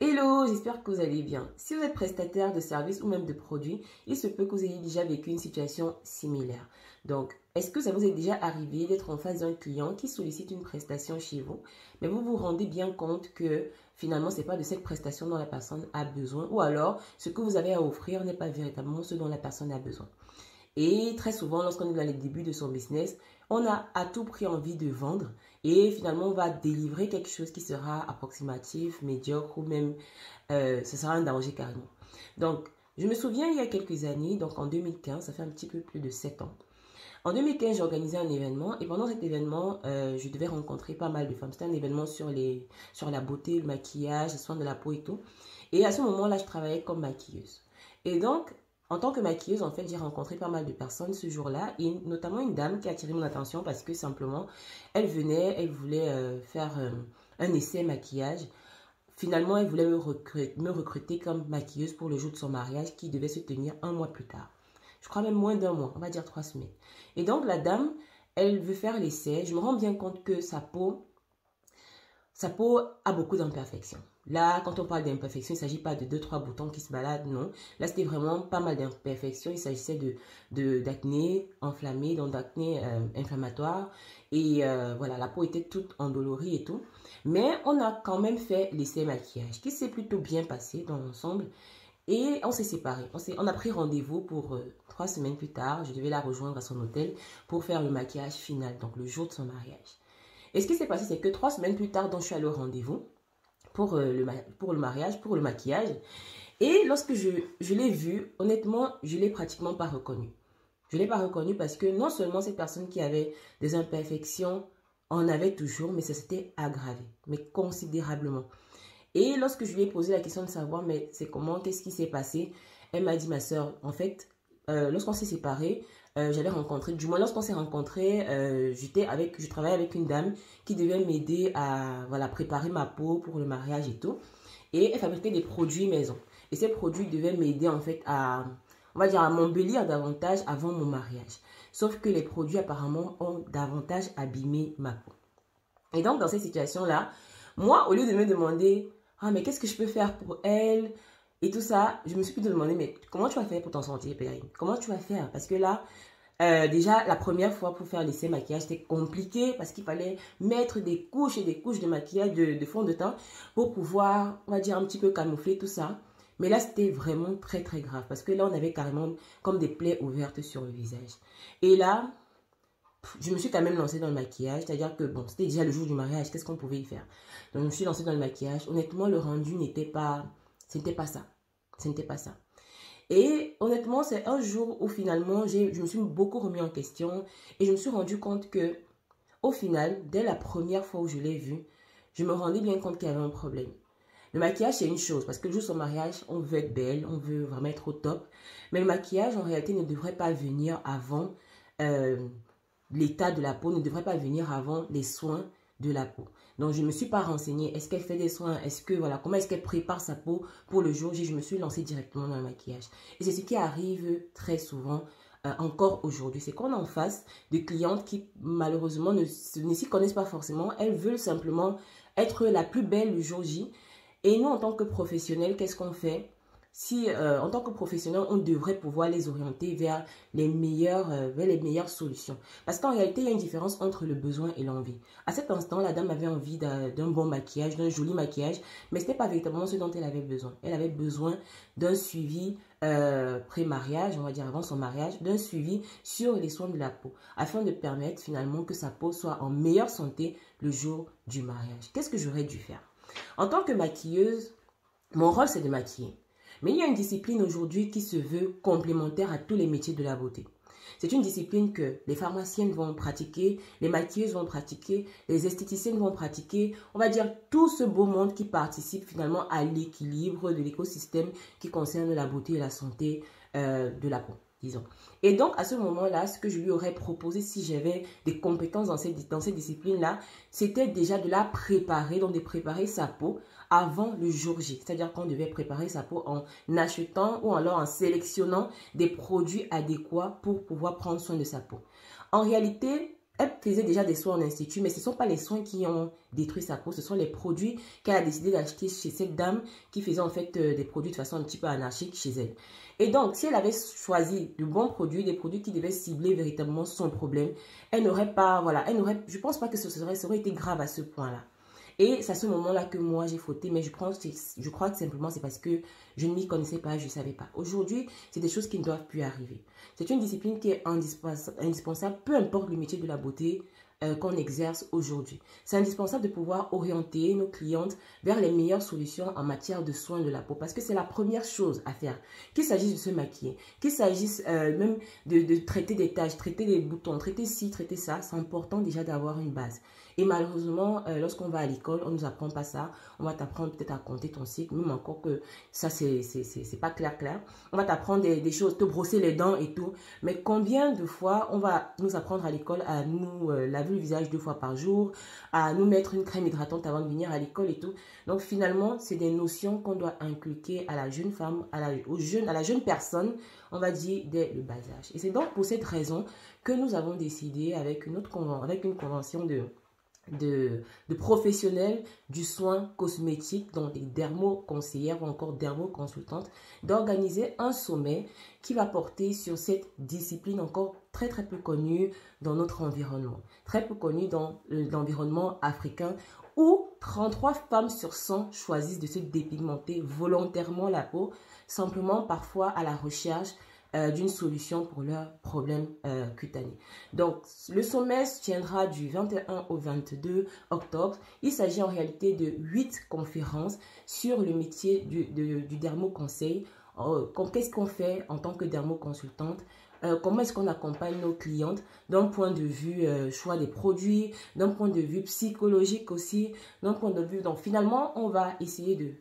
Hello, j'espère que vous allez bien. Si vous êtes prestataire de services ou même de produits, il se peut que vous ayez déjà vécu une situation similaire. Donc, est-ce que ça vous est déjà arrivé d'être en face d'un client qui sollicite une prestation chez vous, mais vous vous rendez bien compte que finalement, ce n'est pas de cette prestation dont la personne a besoin, ou alors ce que vous avez à offrir n'est pas véritablement ce dont la personne a besoin. Et très souvent, lorsqu'on est dans les débuts de son business, on a à tout prix envie de vendre et finalement, on va délivrer quelque chose qui sera approximatif, médiocre ou même ce sera un danger carrément. Donc, je me souviens il y a quelques années, donc en 2015, ça fait un petit peu plus de 7 ans. En 2015, j'ai organisé un événement et pendant cet événement, je devais rencontrer pas mal de femmes. C'était un événement sur la beauté, le maquillage, les soins de la peau et tout. Et à ce moment-là, je travaillais comme maquilleuse. Et donc, en tant que maquilleuse, en fait, j'ai rencontré pas mal de personnes ce jour-là, et notamment une dame qui a attiré mon attention parce que simplement, elle voulait faire un essai maquillage. Finalement, elle voulait me recruter comme maquilleuse pour le jour de son mariage qui devait se tenir un mois plus tard. Je crois même moins d'un mois, on va dire 3 semaines. Et donc, la dame, elle veut faire l'essai. Je me rends bien compte que sa peau a beaucoup d'imperfections. Là, quand on parle d'imperfections, il ne s'agit pas de 2-3 boutons qui se baladent, non. Là, c'était vraiment pas mal d'imperfections. Il s'agissait d'acné inflammé, donc d'acné inflammatoire. Et voilà, la peau était toute endolorie et tout. Mais on a quand même fait l'essai maquillage, qui s'est plutôt bien passé dans l'ensemble. Et on s'est séparés. On a pris rendez-vous pour 3 semaines plus tard. Je devais la rejoindre à son hôtel pour faire le maquillage final, donc le jour de son mariage. Et ce qui s'est passé, c'est que 3 semaines plus tard, donc, je suis allée au rendez-vous pour le mariage, pour le maquillage. Et lorsque je l'ai vue, honnêtement, je ne l'ai pratiquement pas reconnue. Je ne l'ai pas reconnue parce que non seulement cette personne qui avait des imperfections en avait toujours, mais ça s'était aggravé, mais considérablement. Et lorsque je lui ai posé la question de savoir, mais c'est comment, qu'est-ce qui s'est passé, elle m'a dit, ma soeur, en fait, lorsqu'on s'est séparés, j'avais rencontré, du moins lorsqu'on s'est rencontrés, je travaillais avec une dame qui devait m'aider à préparer ma peau pour le mariage et tout. Et elle fabriquait des produits maison. Et ces produits devaient m'aider en fait on va dire, à m'embellir davantage avant mon mariage. Sauf que les produits apparemment ont davantage abîmé ma peau. Et donc dans cette situation-là, moi, au lieu de me demander, ah mais qu'est-ce que je peux faire pour elle et tout ça, je me suis plutôt demandé, mais comment tu vas faire pour t'en sortir, Perrine? Comment tu vas faire? Parce que là, déjà, la première fois pour faire l'essai maquillage, c'était compliqué parce qu'il fallait mettre des couches et des couches de maquillage, de fond de teint pour pouvoir, on va dire, un petit peu camoufler tout ça. Mais là, c'était vraiment très, très grave parce que là, on avait carrément comme des plaies ouvertes sur le visage. Et là, je me suis quand même lancée dans le maquillage, c'est-à-dire que, bon, c'était déjà le jour du mariage, qu'est-ce qu'on pouvait y faire? Donc, je me suis lancée dans le maquillage. Honnêtement, le rendu n'était pas, ce n'était pas ça. Ce n'était pas ça. Et honnêtement, c'est un jour où finalement, je me suis beaucoup remis en question et je me suis rendu compte que, au final, dès la première fois où je l'ai vu, je me rendais bien compte qu'il y avait un problème. Le maquillage, c'est une chose, parce que le jour de son mariage, on veut être belle, on veut vraiment être au top. Mais le maquillage, en réalité, ne devrait pas venir avant l'état de la peau, ne devrait pas venir avant les soins de la peau. Donc, je ne me suis pas renseignée. Est-ce qu'elle fait des soins? Comment est-ce qu'elle prépare sa peau pour le jour J? Je me suis lancée directement dans le maquillage. Et c'est ce qui arrive très souvent encore aujourd'hui. C'est qu'on est en face de clientes qui, malheureusement, ne s'y connaissent pas forcément. Elles veulent simplement être la plus belle le jour J. Et nous, en tant que professionnels, qu'est-ce qu'on fait? Si, en tant que professionnel, on devrait pouvoir les orienter vers les meilleures solutions. Parce qu'en réalité, il y a une différence entre le besoin et l'envie. À cet instant, la dame avait envie d'un bon maquillage, d'un joli maquillage, mais ce n'était pas véritablement ce dont elle avait besoin. Elle avait besoin d'un suivi pré-mariage, on va dire avant son mariage, d'un suivi sur les soins de la peau, afin de permettre finalement que sa peau soit en meilleure santé le jour du mariage. Qu'est-ce que j'aurais dû faire? En tant que maquilleuse, mon rôle, c'est de maquiller. Mais il y a une discipline aujourd'hui qui se veut complémentaire à tous les métiers de la beauté. C'est une discipline que les pharmaciennes vont pratiquer, les maquilleuses vont pratiquer, les esthéticiennes vont pratiquer. On va dire tout ce beau monde qui participe finalement à l'équilibre de l'écosystème qui concerne la beauté et la santé de la peau, disons. Et donc, à ce moment-là, ce que je lui aurais proposé si j'avais des compétences dans cette discipline-là, c'était déjà de la préparer, donc de préparer sa peau avant le jour J. C'est-à-dire qu'on devait préparer sa peau en achetant ou alors en sélectionnant des produits adéquats pour pouvoir prendre soin de sa peau. En réalité, Elle faisait déjà des soins en institut, mais ce ne sont pas les soins qui ont détruit sa peau, ce sont les produits qu'elle a décidé d'acheter chez cette dame qui faisait en fait des produits de façon un petit peu anarchique chez elle. Et donc, si elle avait choisi de bons produits, des produits qui devaient cibler véritablement son problème, elle n'aurait pas, voilà, je pense pas que ça aurait été grave à ce point-là. Et c'est à ce moment-là que moi, j'ai fauté, mais je crois que simplement c'est parce que je ne m'y connaissais pas, je ne savais pas. Aujourd'hui, c'est des choses qui ne doivent plus arriver. C'est une discipline qui est indispensable, peu importe le métier de la beauté qu'on exerce aujourd'hui. C'est indispensable de pouvoir orienter nos clientes vers les meilleures solutions en matière de soins de la peau, parce que c'est la première chose à faire. Qu'il s'agisse de se maquiller, qu'il s'agisse même de traiter des taches, traiter des boutons, traiter ci, traiter ça, c'est important déjà d'avoir une base. Et malheureusement, lorsqu'on va à l'école, on ne nous apprend pas ça. On va t'apprendre peut-être à compter ton cycle, même encore que ça, c'est pas clair. On va t'apprendre des choses, te brosser les dents et tout. Mais combien de fois on va nous apprendre à l'école à nous laver le visage 2 fois par jour, à nous mettre une crème hydratante avant de venir à l'école et tout. Donc finalement, c'est des notions qu'on doit inculquer à la jeune femme, à la jeune personne, on va dire, dès le bas âge. Et c'est donc pour cette raison que nous avons décidé avec une convention de professionnels du soin cosmétique, dont des dermo-conseillères ou encore dermo-consultantes, d'organiser un sommet qui va porter sur cette discipline encore très peu connue dans notre environnement, très peu connue dans l'environnement africain, où 33 femmes sur 100 choisissent de se dépigmenter volontairement la peau, simplement parfois à la recherche d'une solution pour leurs problèmes cutanés. Donc, le sommet se tiendra du 21 au 22 octobre. Il s'agit en réalité de 8 conférences sur le métier du dermo-conseil. Qu'est-ce qu'on fait en tant que dermo-consultante? Comment est-ce qu'on accompagne nos clientes d'un point de vue choix des produits, d'un point de vue psychologique aussi, d'un point de vue... Donc, finalement, on va essayer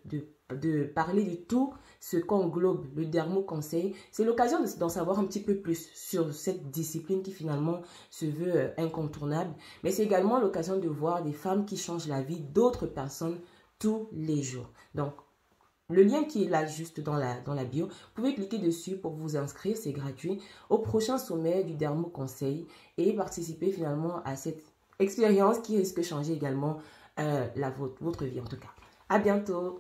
de parler de tout ce qu'englobe le dermo-conseil. C'est l'occasion d'en savoir un petit peu plus sur cette discipline qui finalement se veut incontournable. Mais c'est également l'occasion de voir des femmes qui changent la vie d'autres personnes tous les jours. Donc, le lien qui est là juste dans la bio, vous pouvez cliquer dessus pour vous inscrire, c'est gratuit, au prochain sommet du dermo-conseil et participer finalement à cette expérience qui risque de changer également votre vie en tout cas. À bientôt!